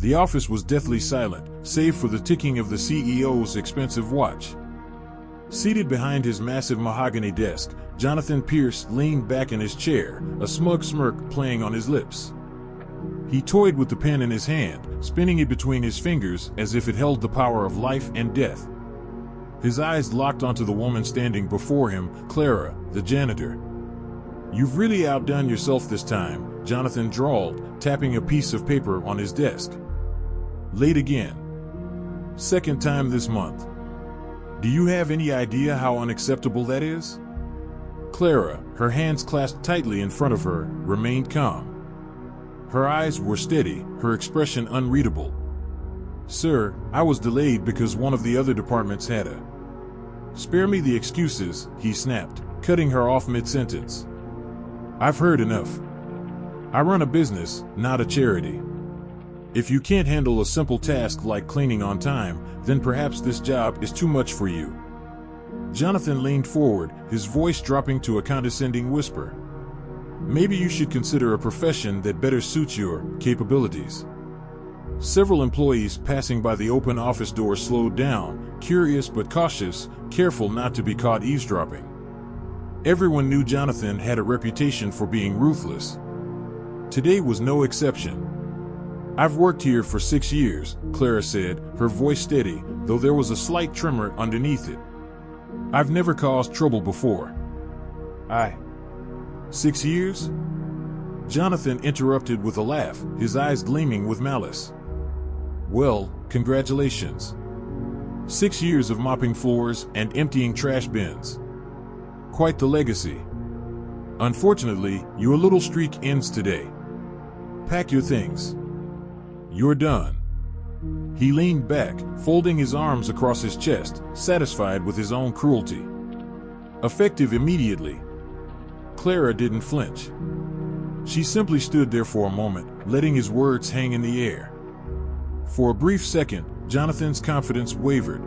The office was deathly silent, save for the ticking of the CEO's expensive watch. Seated behind his massive mahogany desk, Jonathan Pierce leaned back in his chair, a smug smirk playing on his lips. He toyed with the pen in his hand, spinning it between his fingers as if it held the power of life and death. His eyes locked onto the woman standing before him, Clara, the janitor. "You've really outdone yourself this time," Jonathan drawled, tapping a piece of paper on his desk. "Late again. Second time this month. Do you have any idea how unacceptable that is?" Clara, her hands clasped tightly in front of her, remained calm. Her eyes were steady, her expression unreadable. "Sir, I was delayed because one of the other departments had a..." "Spare me the excuses," he snapped, cutting her off mid-sentence. "I've heard enough. I run a business, not a charity. If you can't handle a simple task like cleaning on time, then perhaps this job is too much for you." Jonathan leaned forward, his voice dropping to a condescending whisper. "Maybe you should consider a profession that better suits your capabilities." Several employees passing by the open office door slowed down, curious but cautious, careful not to be caught eavesdropping. Everyone knew Jonathan had a reputation for being ruthless. Today was no exception. "I've worked here for 6 years, Clara said, her voice steady, though there was a slight tremor underneath it. "I've never caused trouble before." "I... 6 years?" Jonathan interrupted with a laugh, his eyes gleaming with malice. "Well, congratulations. 6 years of mopping floors and emptying trash bins. Quite the legacy. Unfortunately, your little streak ends today. Pack your things. You're done." He leaned back, folding his arms across his chest, satisfied with his own cruelty. "Effective immediately." Clara didn't flinch. She simply stood there for a moment, letting his words hang in the air. For a brief second, Jonathan's confidence wavered.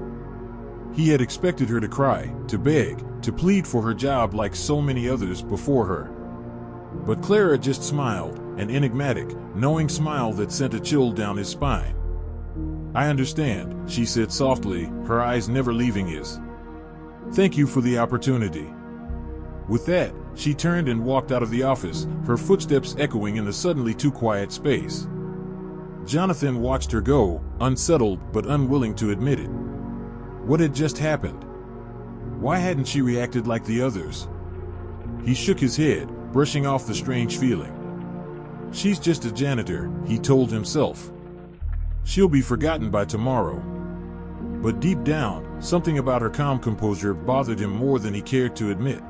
He had expected her to cry, to beg, to plead for her job like so many others before her. But Clara just smiled, an enigmatic, knowing smile that sent a chill down his spine. "I understand," she said softly, her eyes never leaving his. "Thank you for the opportunity." With that, she turned and walked out of the office, her footsteps echoing in the suddenly too quiet space. Jonathan watched her go, unsettled but unwilling to admit it. What had just happened? Why hadn't she reacted like the others? He shook his head, brushing off the strange feeling. "She's just a janitor," he told himself. "She'll be forgotten by tomorrow." But deep down, something about her calm composure bothered him more than he cared to admit.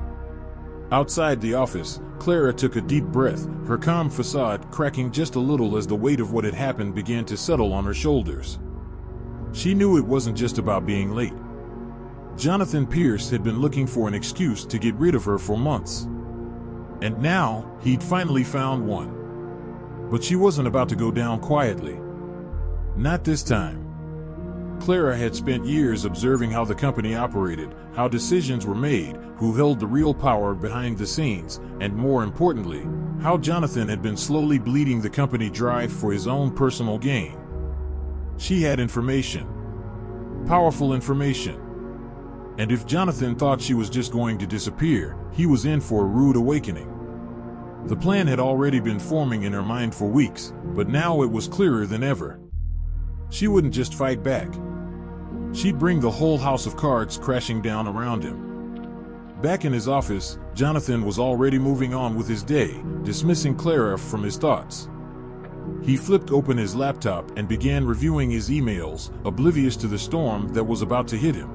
Outside the office, Clara took a deep breath, her calm facade cracking just a little as the weight of what had happened began to settle on her shoulders. She knew it wasn't just about being late. Jonathan Pierce had been looking for an excuse to get rid of her for months. And now, he'd finally found one. But she wasn't about to go down quietly. Not this time. Clara had spent years observing how the company operated, how decisions were made, who held the real power behind the scenes, and more importantly, how Jonathan had been slowly bleeding the company dry for his own personal gain. She had information. Powerful information. And if Jonathan thought she was just going to disappear, he was in for a rude awakening. The plan had already been forming in her mind for weeks, but now it was clearer than ever. She wouldn't just fight back. She'd bring the whole house of cards crashing down around him. Back in his office, Jonathan was already moving on with his day, dismissing Clara from his thoughts. He flipped open his laptop and began reviewing his emails, oblivious to the storm that was about to hit him.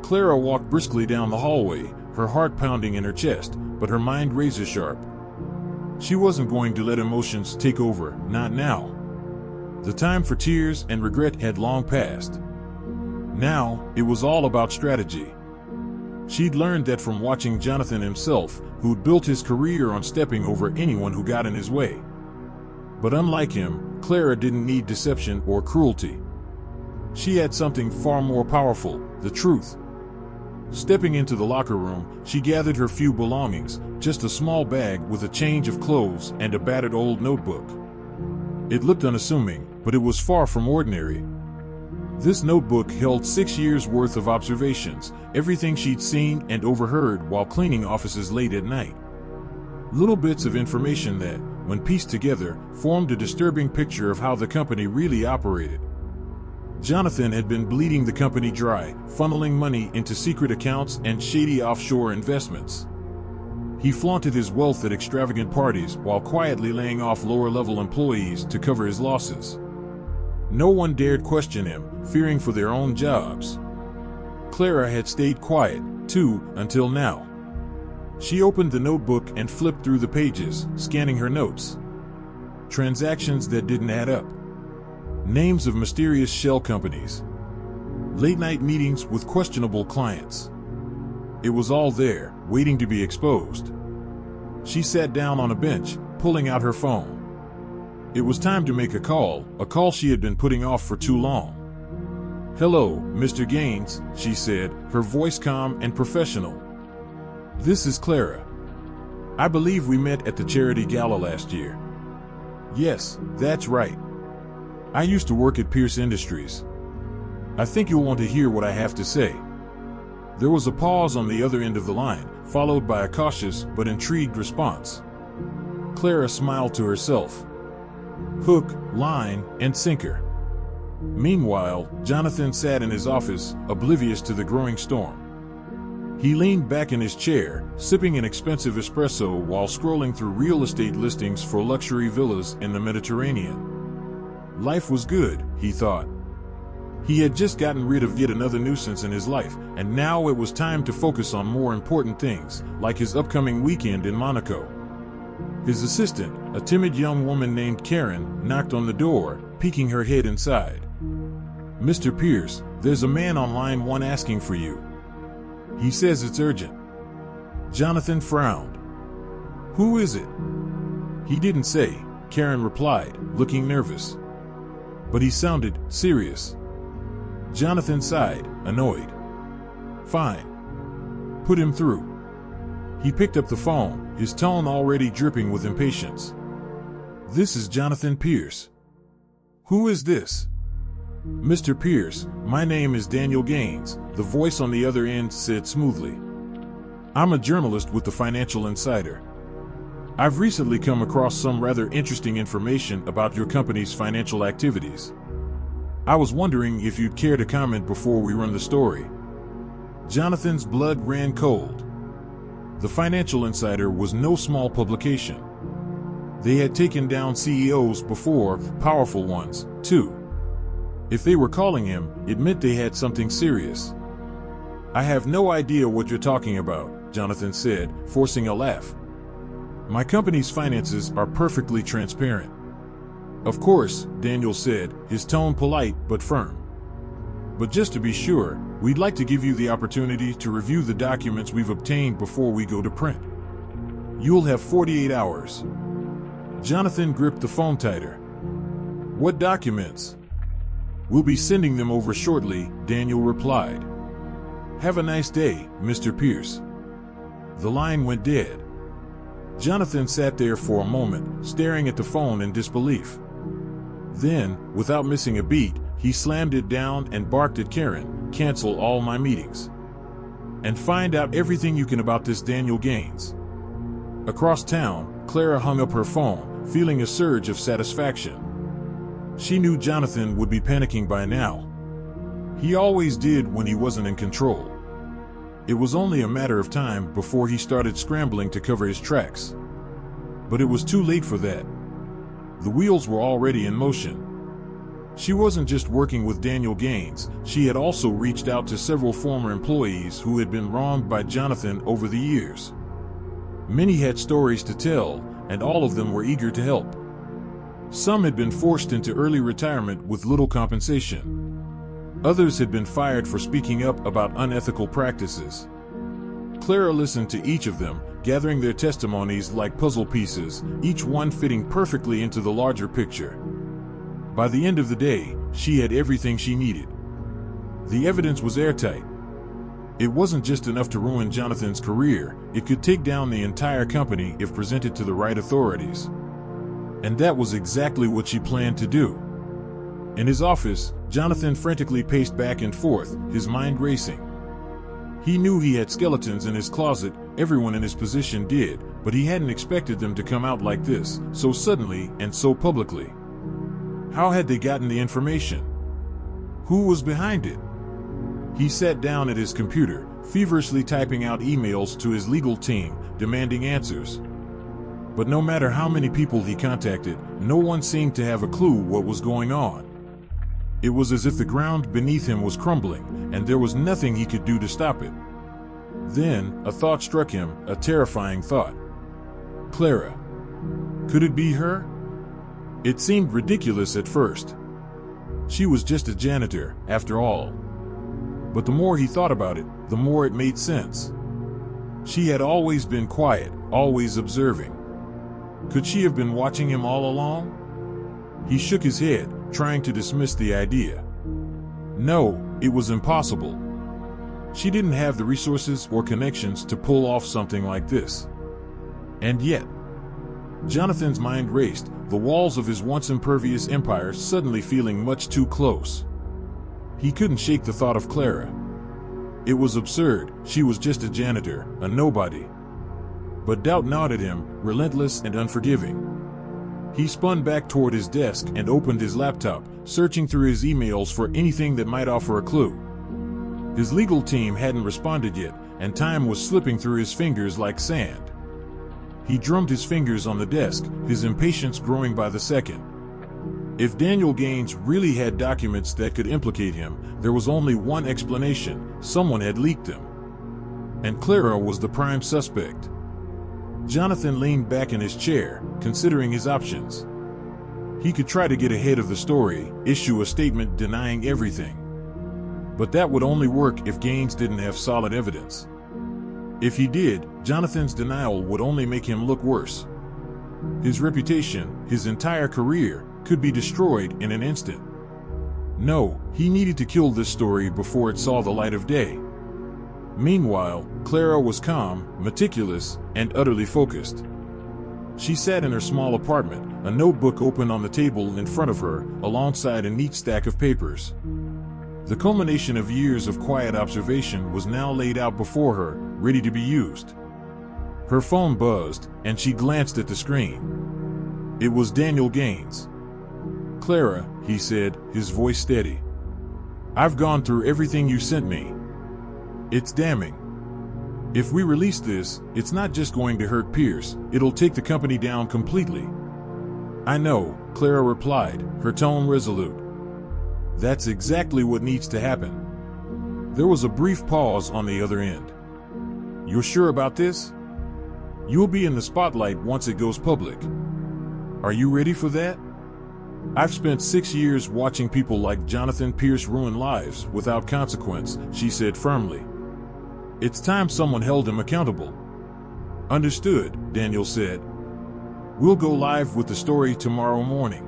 Clara walked briskly down the hallway, her heart pounding in her chest, but her mind razor sharp. She wasn't going to let emotions take over, not now. The time for tears and regret had long passed. Now, it was all about strategy. She'd learned that from watching Jonathan himself, who'd built his career on stepping over anyone who got in his way. But unlike him, Clara didn't need deception or cruelty. She had something far more powerful, the truth. Stepping into the locker room, she gathered her few belongings, just a small bag with a change of clothes and a battered old notebook. It looked unassuming, but it was far from ordinary. This notebook held 6 years' worth of observations, everything she'd seen and overheard while cleaning offices late at night. Little bits of information that, when pieced together, formed a disturbing picture of how the company really operated. Jonathan had been bleeding the company dry, funneling money into secret accounts and shady offshore investments. He flaunted his wealth at extravagant parties while quietly laying off lower-level employees to cover his losses. No one dared question him, fearing for their own jobs. Clara had stayed quiet, too, until now. She opened the notebook and flipped through the pages, scanning her notes. Transactions that didn't add up. Names of mysterious shell companies. Late-night meetings with questionable clients. It was all there, waiting to be exposed. She sat down on a bench, pulling out her phone. It was time to make a call she had been putting off for too long. "Hello, Mr. Gaines," she said, her voice calm and professional. "This is Clara. I believe we met at the charity gala last year." "Yes, that's right. I used to work at Pierce Industries. I think you'll want to hear what I have to say." There was a pause on the other end of the line, followed by a cautious but intrigued response. Clara smiled to herself. Hook, line, and sinker. Meanwhile, Jonathan sat in his office, oblivious to the growing storm. He leaned back in his chair, sipping an expensive espresso while scrolling through real estate listings for luxury villas in the Mediterranean. Life was good, he thought. He had just gotten rid of yet another nuisance in his life, and now it was time to focus on more important things, like his upcoming weekend in Monaco. His assistant, a timid young woman named Karen, knocked on the door, peeking her head inside. "Mr. Pierce, there's a man on line 1 asking for you. He says it's urgent." Jonathan frowned. "Who is it?" "He didn't say," Karen replied, looking nervous. "But he sounded serious." Jonathan sighed, annoyed. "Fine. Put him through." He picked up the phone, his tone already dripping with impatience. "This is Jonathan Pierce." "Who is this?" "Mr. Pierce, my name is Daniel Gaines," the voice on the other end said smoothly. "I'm a journalist with the Financial Insider. I've recently come across some rather interesting information about your company's financial activities. I was wondering if you'd care to comment before we run the story." Jonathan's blood ran cold. The Financial Insider was no small publication. They had taken down CEOs before, powerful ones, too. If they were calling him, it meant they had something serious. "I have no idea what you're talking about," Jonathan said, forcing a laugh. "My company's finances are perfectly transparent." "Of course," Daniel said, his tone polite but firm. "But just to be sure, we'd like to give you the opportunity to review the documents we've obtained before we go to print. You'll have 48 hours. Jonathan gripped the phone tighter. "What documents?" "We'll be sending them over shortly," Daniel replied. "Have a nice day, Mr. Pierce." The line went dead. Jonathan sat there for a moment, staring at the phone in disbelief. Then, without missing a beat, he slammed it down and barked at Karen, "Cancel all my meetings. And find out everything you can about this Daniel Gaines." Across town, Clara hung up her phone, feeling a surge of satisfaction. She knew Jonathan would be panicking by now. He always did when he wasn't in control. It was only a matter of time before he started scrambling to cover his tracks. But it was too late for that. The wheels were already in motion. She wasn't just working with Daniel Gaines, she had also reached out to several former employees who had been wronged by Jonathan over the years. Many had stories to tell, and all of them were eager to help. Some had been forced into early retirement with little compensation. Others had been fired for speaking up about unethical practices. Clara listened to each of them, gathering their testimonies like puzzle pieces, each one fitting perfectly into the larger picture. By the end of the day, she had everything she needed. The evidence was airtight. It wasn't just enough to ruin Jonathan's career, it could take down the entire company if presented to the right authorities. And that was exactly what she planned to do. In his office, Jonathan frantically paced back and forth, his mind racing. He knew he had skeletons in his closet, everyone in his position did, but he hadn't expected them to come out like this, so suddenly and so publicly. How had they gotten the information? Who was behind it? He sat down at his computer, feverishly typing out emails to his legal team, demanding answers. But no matter how many people he contacted, no one seemed to have a clue what was going on. It was as if the ground beneath him was crumbling, and there was nothing he could do to stop it. Then, a thought struck him, a terrifying thought. Clara. Could it be her? It seemed ridiculous at first. She was just a janitor, after all. But the more he thought about it, the more it made sense. She had always been quiet, always observing. Could she have been watching him all along? He shook his head, trying to dismiss the idea. No, it was impossible. She didn't have the resources or connections to pull off something like this. And yet, Jonathan's mind raced, the walls of his once impervious empire suddenly feeling much too close. He couldn't shake the thought of Clara. It was absurd, she was just a janitor, a nobody. But doubt gnawed at him, relentless and unforgiving. He spun back toward his desk and opened his laptop, searching through his emails for anything that might offer a clue. His legal team hadn't responded yet, and time was slipping through his fingers like sand. He drummed his fingers on the desk, his impatience growing by the second. If Daniel Gaines really had documents that could implicate him, there was only one explanation: someone had leaked them. And Clara was the prime suspect. Jonathan leaned back in his chair, considering his options. He could try to get ahead of the story, issue a statement denying everything. But that would only work if Gaines didn't have solid evidence. If he did, Jonathan's denial would only make him look worse. His reputation, his entire career, could be destroyed in an instant. No, he needed to kill this story before it saw the light of day. Meanwhile, Clara was calm, meticulous, and utterly focused. She sat in her small apartment, a notebook open on the table in front of her, alongside a neat stack of papers. The culmination of years of quiet observation was now laid out before her, ready to be used. Her phone buzzed, and she glanced at the screen. It was Daniel Gaines. "Clara," he said, his voice steady. "I've gone through everything you sent me. It's damning. If we release this, it's not just going to hurt Pierce, it'll take the company down completely." "I know," Clara replied, her tone resolute. "That's exactly what needs to happen." There was a brief pause on the other end. "You're sure about this? You'll be in the spotlight once it goes public. Are you ready for that? I've spent 6 years watching people like Jonathan Pierce ruin lives without consequence," she said firmly. "It's time someone held him accountable." "Understood," Daniel said. "We'll go live with the story tomorrow morning.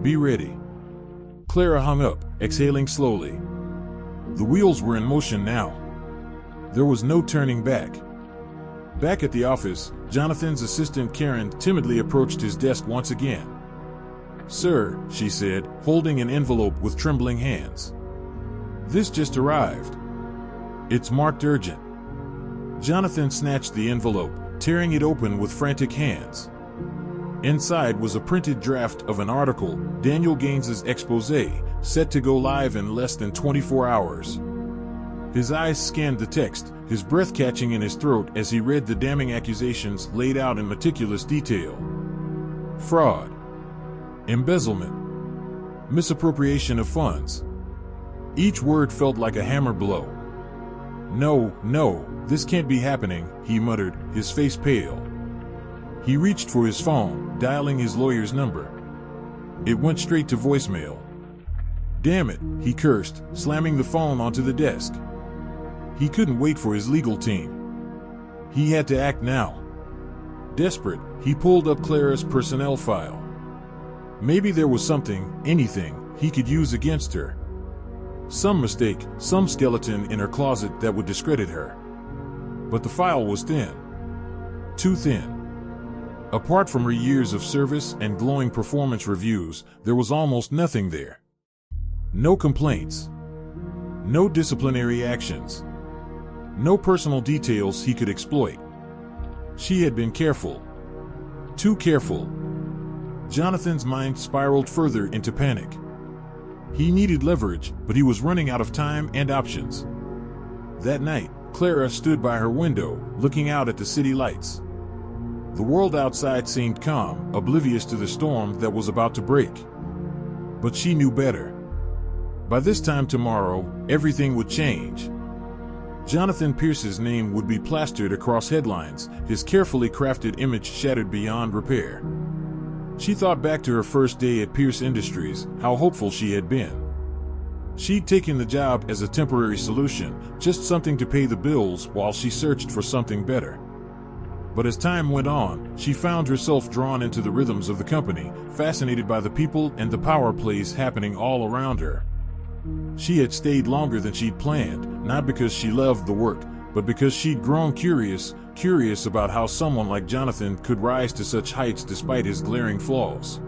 Be ready." Clara hung up, exhaling slowly. The wheels were in motion now. There was no turning back. Back at the office, Jonathan's assistant Karen timidly approached his desk once again. "Sir," she said, holding an envelope with trembling hands. "This just arrived. It's marked urgent." Jonathan snatched the envelope, tearing it open with frantic hands. Inside was a printed draft of an article, Daniel Gaines's exposé, set to go live in less than 24 hours. His eyes scanned the text, his breath catching in his throat as he read the damning accusations laid out in meticulous detail. Fraud. Embezzlement. Misappropriation of funds. Each word felt like a hammer blow. No, this can't be happening," he muttered, his face pale. He reached for his phone, dialing his lawyer's number. It went straight to voicemail. "Damn it," he cursed, slamming the phone onto the desk. He couldn't wait for his legal team. He had to act now. Desperate, he pulled up Clara's personnel file. Maybe there was something, anything, he could use against her. Some mistake, some skeleton in her closet that would discredit her. But the file was thin. Too thin. Apart from her years of service and glowing performance reviews, there was almost nothing there. No complaints. No disciplinary actions. No personal details he could exploit. She had been careful. Too careful. Jonathan's mind spiraled further into panic. He needed leverage, but he was running out of time and options. That night, Clara stood by her window, looking out at the city lights. The world outside seemed calm, oblivious to the storm that was about to break. But she knew better. By this time tomorrow, everything would change. Jonathan Pierce's name would be plastered across headlines, his carefully crafted image shattered beyond repair. She thought back to her first day at Pierce Industries, how hopeful she had been. She'd taken the job as a temporary solution, just something to pay the bills while she searched for something better. But as time went on, she found herself drawn into the rhythms of the company, fascinated by the people and the power plays happening all around her. She had stayed longer than she'd planned, not because she loved the work, but because she'd grown curious about how someone like Jonathan could rise to such heights despite his glaring flaws.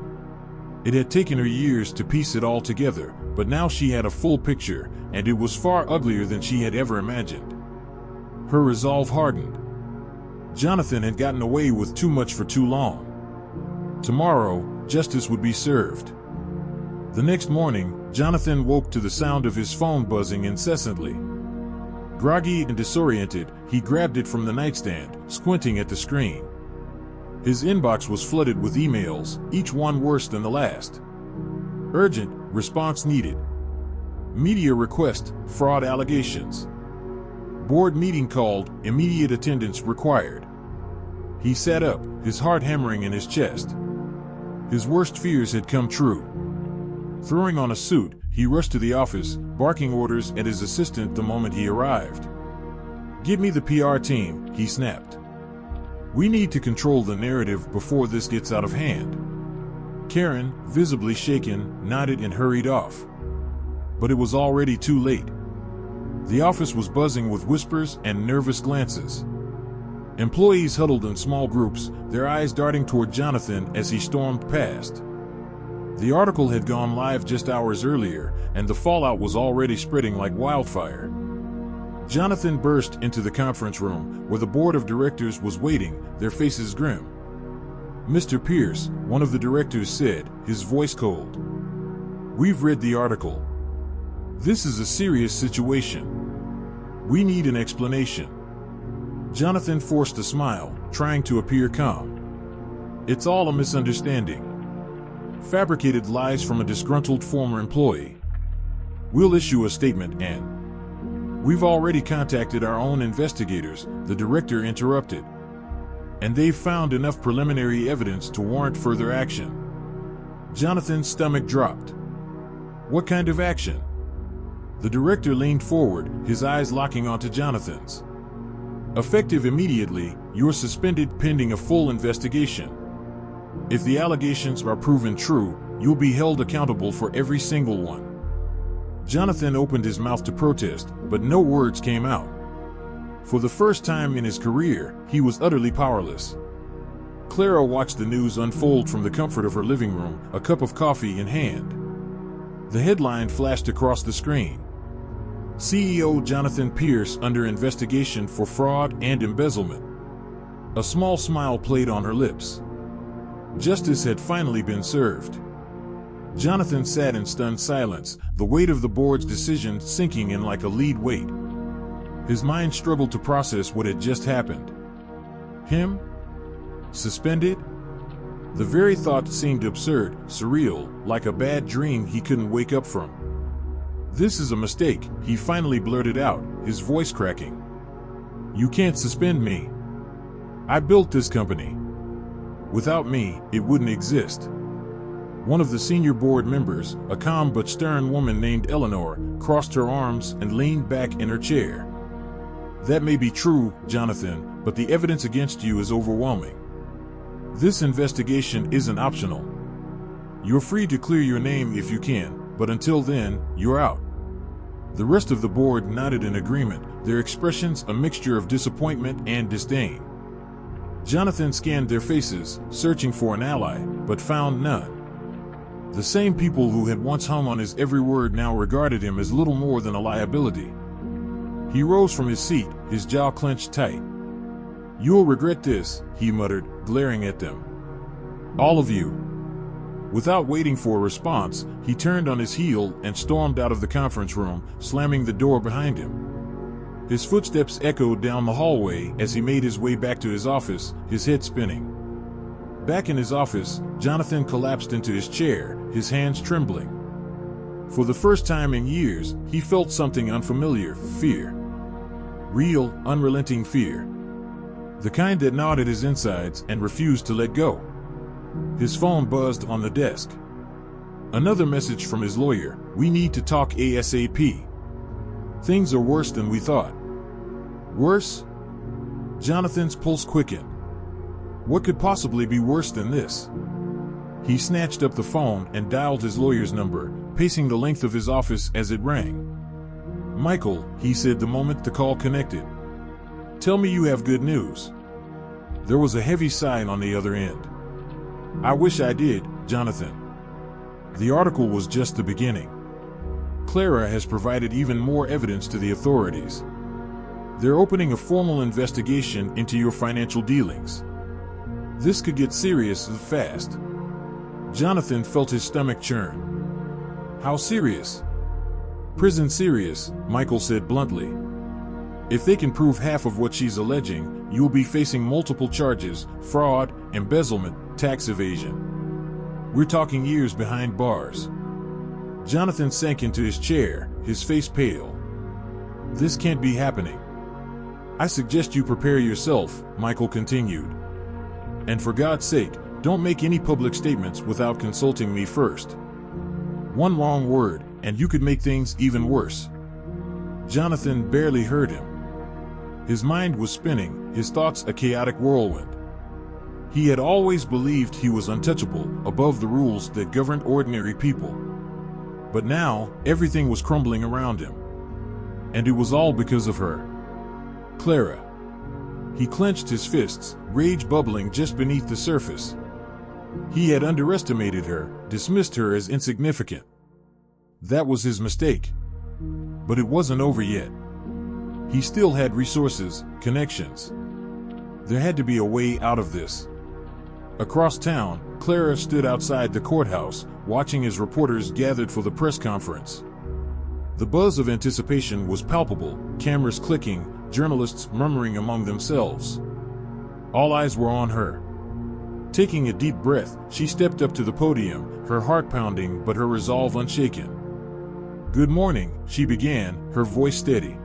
It had taken her years to piece it all together, but now she had a full picture, and it was far uglier than she had ever imagined. Her resolve hardened. Jonathan had gotten away with too much for too long. Tomorrow, justice would be served. The next morning, Jonathan woke to the sound of his phone buzzing incessantly. Groggy and disoriented, he grabbed it from the nightstand, squinting at the screen. His inbox was flooded with emails, each one worse than the last. Urgent, response needed. Media request, fraud allegations. Board meeting called, immediate attendance required. He sat up, his heart hammering in his chest. His worst fears had come true. Throwing on a suit, he rushed to the office, barking orders at his assistant the moment he arrived. "Give me the PR team," he snapped. "We need to control the narrative before this gets out of hand." Karen, visibly shaken, nodded and hurried off. But it was already too late. The office was buzzing with whispers and nervous glances. Employees huddled in small groups, their eyes darting toward Jonathan as he stormed past. The article had gone live just hours earlier, and the fallout was already spreading like wildfire. Jonathan burst into the conference room, where the board of directors was waiting, their faces grim. "Mr. Pierce," one of the directors said, his voice cold. "We've read the article. This is a serious situation. We need an explanation." Jonathan forced a smile, trying to appear calm. "It's all a misunderstanding. Fabricated lies from a disgruntled former employee. We'll issue a statement and—" "We've already contacted our own investigators," the director interrupted. "And they've found enough preliminary evidence to warrant further action." Jonathan's stomach dropped. "What kind of action?" The director leaned forward, his eyes locking onto Jonathan's. "Effective immediately, you're suspended pending a full investigation. If the allegations are proven true, you'll be held accountable for every single one." Jonathan opened his mouth to protest, but no words came out. For the first time in his career, he was utterly powerless. Clara watched the news unfold from the comfort of her living room, a cup of coffee in hand. The headline flashed across the screen. CEO Jonathan Pierce under investigation for fraud and embezzlement. A small smile played on her lips. Justice had finally been served. Jonathan sat in stunned silence, the weight of the board's decision sinking in like a lead weight. His mind struggled to process what had just happened. Him? Suspended? The very thought seemed absurd, surreal, like a bad dream he couldn't wake up from. "This is a mistake," he finally blurted out, his voice cracking. "You can't suspend me. I built this company. Without me, it wouldn't exist." One of the senior board members, a calm but stern woman named Eleanor, crossed her arms and leaned back in her chair. "That may be true, Jonathan, but the evidence against you is overwhelming. This investigation isn't optional. You're free to clear your name if you can, but until then, you're out." The rest of the board nodded in agreement, their expressions a mixture of disappointment and disdain. Jonathan scanned their faces, searching for an ally, but found none. The same people who had once hung on his every word now regarded him as little more than a liability. He rose from his seat, his jaw clenched tight. "You'll regret this," he muttered, glaring at them. "All of you." Without waiting for a response, he turned on his heel and stormed out of the conference room, slamming the door behind him. His footsteps echoed down the hallway as he made his way back to his office, his head spinning. Back in his office, Jonathan collapsed into his chair, his hands trembling. For the first time in years, he felt something unfamiliar: fear. Real, unrelenting fear. The kind that gnawed at his insides and refused to let go. His phone buzzed on the desk. Another message from his lawyer: "We need to talk ASAP. Things are worse than we thought." Worse? Jonathan's pulse quickened. What could possibly be worse than this? He snatched up the phone and dialed his lawyer's number, pacing the length of his office as it rang. "Michael," he said the moment the call connected. "Tell me you have good news." There was a heavy sigh on the other end. "I wish I did, Jonathan. The article was just the beginning. Clara has provided even more evidence to the authorities. They're opening a formal investigation into your financial dealings. This could get serious fast." Jonathan felt his stomach churn. "How serious?" "Prison serious," Michael said bluntly. "If they can prove half of what she's alleging, you'll be facing multiple charges: fraud, embezzlement, tax evasion. We're talking years behind bars." Jonathan sank into his chair, his face pale. "This can't be happening." "I suggest you prepare yourself," Michael continued. "And for God's sake, don't make any public statements without consulting me first. One wrong word, and you could make things even worse." Jonathan barely heard him. His mind was spinning, his thoughts a chaotic whirlwind. He had always believed he was untouchable, above the rules that governed ordinary people. But now, everything was crumbling around him. And it was all because of her. Clara. He clenched his fists, rage bubbling just beneath the surface. He had underestimated her, dismissed her as insignificant. That was his mistake. But it wasn't over yet. He still had resources, connections. There had to be a way out of this. Across town, Clara stood outside the courthouse, watching as reporters gathered for the press conference. The buzz of anticipation was palpable, cameras clicking, journalists murmuring among themselves. All eyes were on her. Taking a deep breath, she stepped up to the podium, her heart pounding but her resolve unshaken. "Good morning," she began, her voice steady.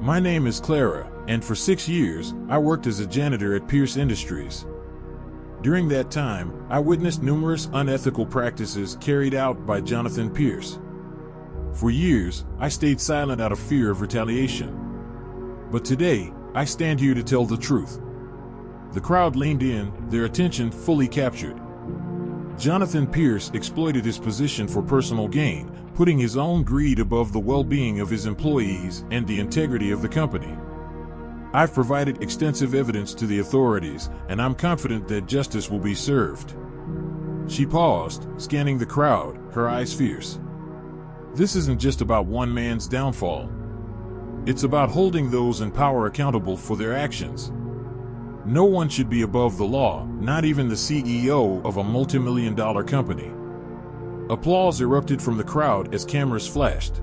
"My name is Clara, and for 6 years, I worked as a janitor at Pierce Industries. During that time, I witnessed numerous unethical practices carried out by Jonathan Pierce. For years, I stayed silent out of fear of retaliation. But today, I stand here to tell the truth." The crowd leaned in, their attention fully captured. Jonathan Pierce exploited his position for personal gain, putting his own greed above the well-being of his employees and the integrity of the company. "I've provided extensive evidence to the authorities, and I'm confident that justice will be served." She paused, scanning the crowd, her eyes fierce. "This isn't just about one man's downfall. It's about holding those in power accountable for their actions. No one should be above the law, not even the CEO of a multi-million-dollar company." Applause erupted from the crowd as cameras flashed.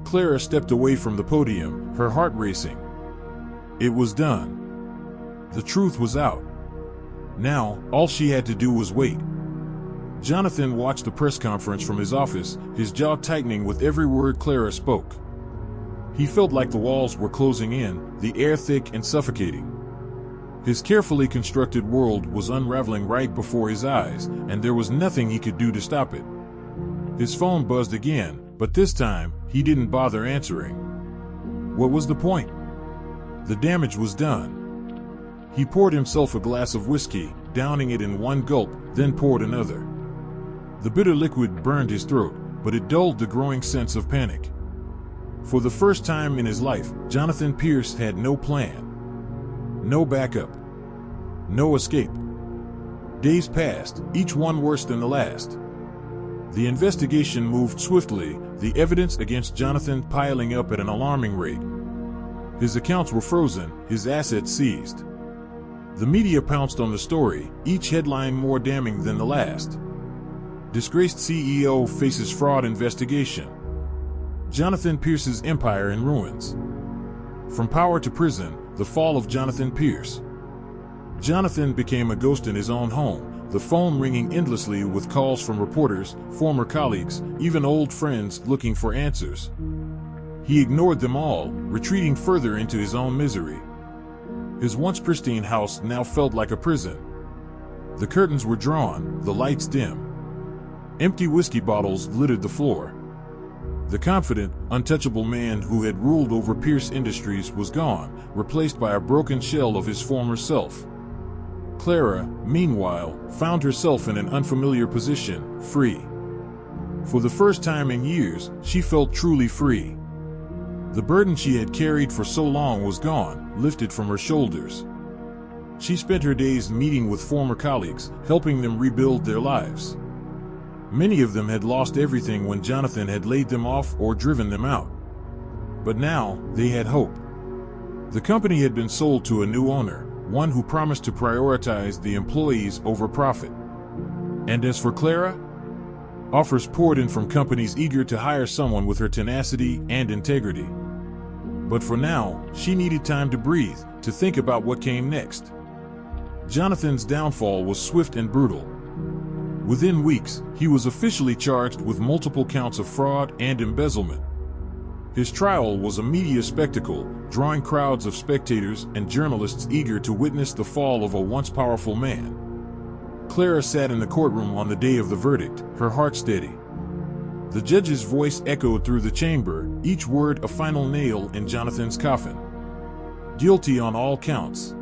Clara stepped away from the podium, her heart racing. It was done. The truth was out. Now, all she had to do was wait. Jonathan watched the press conference from his office, his jaw tightening with every word Clara spoke. He felt like the walls were closing in, the air thick and suffocating. His carefully constructed world was unraveling right before his eyes, and there was nothing he could do to stop it. His phone buzzed again, but this time, he didn't bother answering. What was the point? The damage was done. He poured himself a glass of whiskey, downing it in one gulp, then poured another. The bitter liquid burned his throat, but it dulled the growing sense of panic. For the first time in his life, Jonathan Pierce had no plan. No backup. No escape. Days passed, each one worse than the last. The investigation moved swiftly, the evidence against Jonathan piling up at an alarming rate. His accounts were frozen, his assets seized. The media pounced on the story, each headline more damning than the last. Disgraced CEO faces fraud investigation. Jonathan Pierce's empire in ruins. From power to prison, the fall of Jonathan Pierce. Jonathan became a ghost in his own home, the phone ringing endlessly with calls from reporters, former colleagues, even old friends looking for answers. He ignored them all, retreating further into his own misery. His once pristine house now felt like a prison. The curtains were drawn, the lights dim. Empty whiskey bottles littered the floor. The confident, untouchable man who had ruled over Pierce Industries was gone, replaced by a broken shell of his former self. Clara, meanwhile, found herself in an unfamiliar position, free. For the first time in years, she felt truly free. The burden she had carried for so long was gone, lifted from her shoulders. She spent her days meeting with former colleagues, helping them rebuild their lives. Many of them had lost everything when Jonathan had laid them off or driven them out. But now, they had hope. The company had been sold to a new owner, one who promised to prioritize the employees over profit. And as for Clara? Offers poured in from companies eager to hire someone with her tenacity and integrity. But for now, she needed time to breathe, to think about what came next. Jonathan's downfall was swift and brutal. Within weeks, he was officially charged with multiple counts of fraud and embezzlement. His trial was a media spectacle, drawing crowds of spectators and journalists eager to witness the fall of a once powerful man. Clara sat in the courtroom on the day of the verdict, her heart steady. The judge's voice echoed through the chamber, each word a final nail in Jonathan's coffin. Guilty on all counts.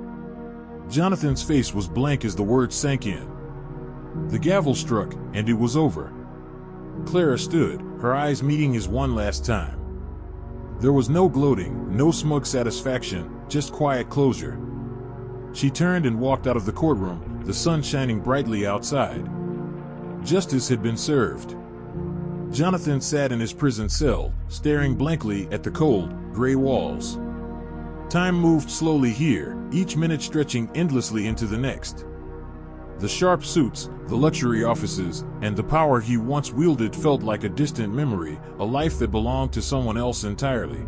Jonathan's face was blank as the words sank in. The gavel struck, and it was over. Clara stood, her eyes meeting his one last time. There was no gloating, no smug satisfaction, just quiet closure. She turned and walked out of the courtroom, the sun shining brightly outside. Justice had been served. Jonathan sat in his prison cell, staring blankly at the cold, gray walls. Time moved slowly here, each minute stretching endlessly into the next. The sharp suits, the luxury offices, and the power he once wielded felt like a distant memory, a life that belonged to someone else entirely.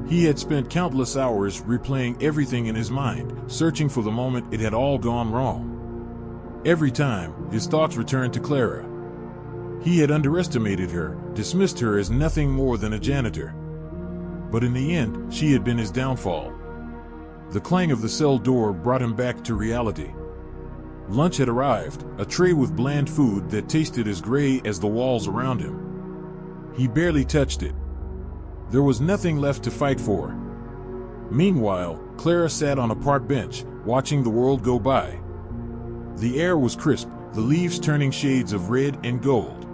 He had spent countless hours replaying everything in his mind, searching for the moment it had all gone wrong. Every time, his thoughts returned to Clara. He had underestimated her, dismissed her as nothing more than a janitor. But in the end, she had been his downfall. The clang of the cell door brought him back to reality. Lunch had arrived, a tray with bland food that tasted as gray as the walls around him. He barely touched it. There was nothing left to fight for. Meanwhile, Clara sat on a park bench, watching the world go by. The air was crisp, the leaves turning shades of red and gold.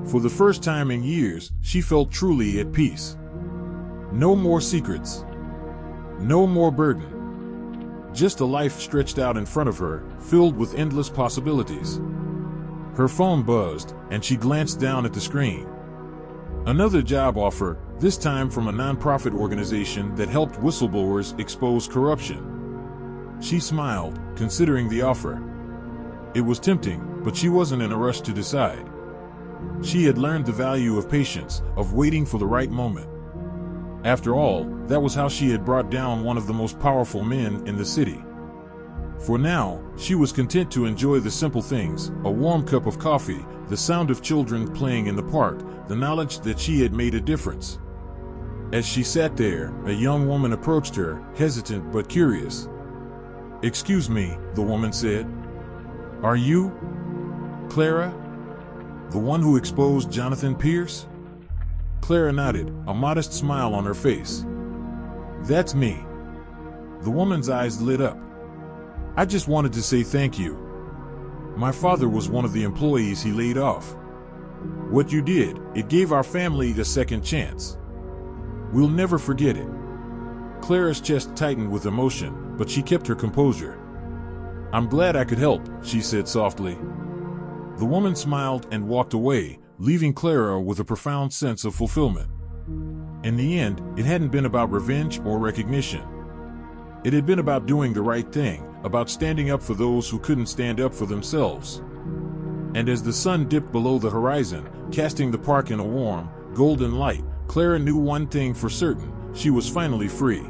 For the first time in years, she felt truly at peace. No more secrets. No more burden. Just a life stretched out in front of her, filled with endless possibilities. Her phone buzzed, and she glanced down at the screen. Another job offer, this time from a nonprofit organization that helped whistleblowers expose corruption. She smiled, considering the offer. It was tempting, but she wasn't in a rush to decide. She had learned the value of patience, of waiting for the right moment. After all, that was how she had brought down one of the most powerful men in the city. For now, she was content to enjoy the simple things, a warm cup of coffee, the sound of children playing in the park, the knowledge that she had made a difference. As she sat there, a young woman approached her, hesitant but curious. "Excuse me," the woman said. "Are you Clara? The one who exposed Jonathan Pierce?" Clara nodded, a modest smile on her face. "That's me." The woman's eyes lit up. "I just wanted to say thank you. My father was one of the employees he laid off. What you did, it gave our family a second chance. We'll never forget it." Clara's chest tightened with emotion, but she kept her composure. "I'm glad I could help," she said softly. The woman smiled and walked away, leaving Clara with a profound sense of fulfillment. In the end, it hadn't been about revenge or recognition. It had been about doing the right thing, about standing up for those who couldn't stand up for themselves. And as the sun dipped below the horizon, casting the park in a warm, golden light, Clara knew one thing for certain: she was finally free.